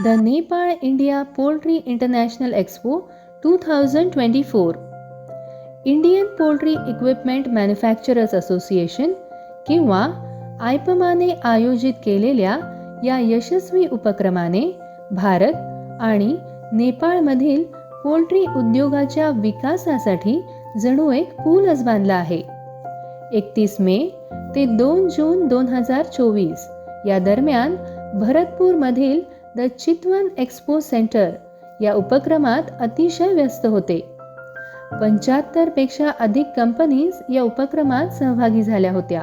The Nepal India Poultry International Expo 2024. Indian poultry equipment manufacturers association किंवा आयपमाने आयोजित केलेल्या या यशस्वी उपक्रमाने भारत आणि नेपाळमधील पोल्ट्री उद्योगाच्या विकासासाठी जणू एक पूलच बांधला आहे. 31 मे ते 2 जून 2024 या दरम्यान भरतपूरमधील द चितवन एक्सपो सेंटर या उपक्रमात अतिशय व्यस्त होते. 75 पेक्षा अधिक कंपनीज या उपक्रमात सहभागी झाल्या होत्या,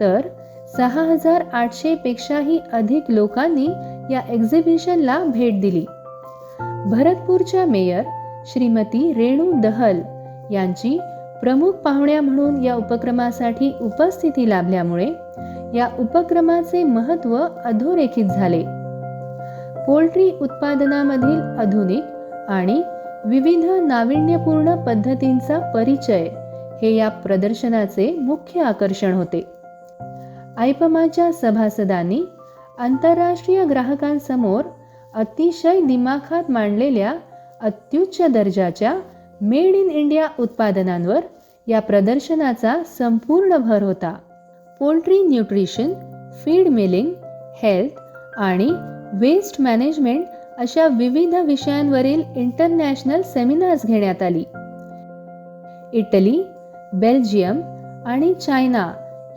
तर 6800 पेक्षाही अधिक लोकांनी या एक्झिबिशनला भेट दिली. भरतपूरच्या मेयर श्रीमती रेणू दहल यांची प्रमुख पाहुण्या म्हणून या उपक्रमासाठी उपस्थिती लाभल्यामुळे या उपक्रमाचे महत्त्व अधोरेखित झाले. पोल्ट्री उत्पादनामधील आधुनिक आणि विविध नाविन्यपूर्ण पद्धतींचा परिचय हे या प्रदर्शनाचे मुख्य आकर्षण होते. आयपमाच्या सभासदांनी आंतरराष्ट्रीय ग्राहकांसमोर अतिशय दिमाखात मांडलेल्या अत्युच्च दर्जाच्या मेड इन इंडिया उत्पादनांवर या प्रदर्शनाचा संपूर्ण भर होता. Poultry nutrition, feed milling, health आणि वेस्ट मॅनेजमेंट अशा विविध विषयांवरील इंटरनॅशनल सेमिनार्स घेण्यात आली. इटली, बेल्जियम आणि चायना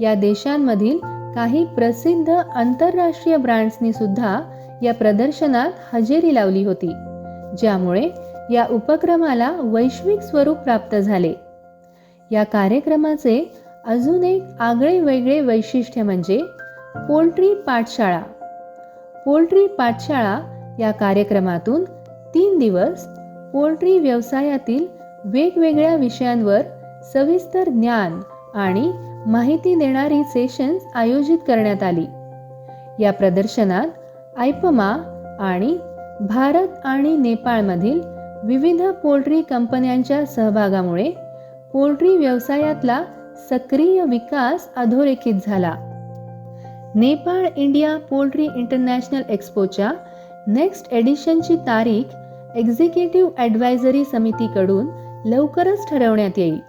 या देशांमधील काही प्रसिद्ध आंतरराष्ट्रीय ब्रँड्सनी सुद्धा या प्रदर्शनात हजेरी लावली होती, ज्यामुळे या उपक्रमाला वैश्विक स्वरूप प्राप्त झाले. या कार्यक्रमाचे अजून एक आगळे वेगळे वैशिष्ट्य म्हणजे पोल्ट्री पाठशाळा. पोल्ट्री पाठशाळा या कार्यक्रमातून 3 दिवस पोल्ट्री व्यवसायातील वेगवेगळ्या विषयांवर सविस्तर ज्ञान आणि माहिती देणारी सेशन्स आयोजित करण्यात आली. या प्रदर्शनात आयपमा आणि भारत आणि नेपाळमधील विविध पोल्ट्री कंपन्यांच्या सहभागामुळे पोल्ट्री व्यवसायातला सक्रिय विकास अधोरेखित झाला. नेपाळ इंडिया पोल्ट्री इंटरनॅशनल एक्सपोच्या नेक्स्ट एडिशनची तारीख एक्झिक्युटिव्ह ॲडवायझरी समितीकडून लवकरच ठरवण्यात येईल.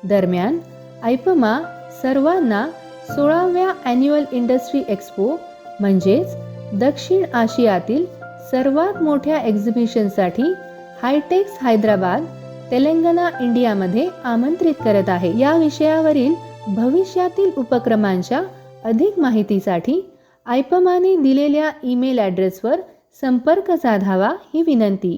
दरम्यान आयपमा सर्वांना 16व्या ॲन्युअल इंडस्ट्री एक्सपो म्हणजेच दक्षिण आशियातील सर्वात मोठ्या एक्झिबिशनसाठी हायटेक्स हैदराबाद, तेलंगणा, इंडियामध्ये आमंत्रित करत आहे. या विषयावरील भविष्यातील उपक्रमांच्या अधिक माहितीसाठी आयपमाने दिलेल्या ईमेल ॲड्रेसवर संपर्क साधावा ही विनंती.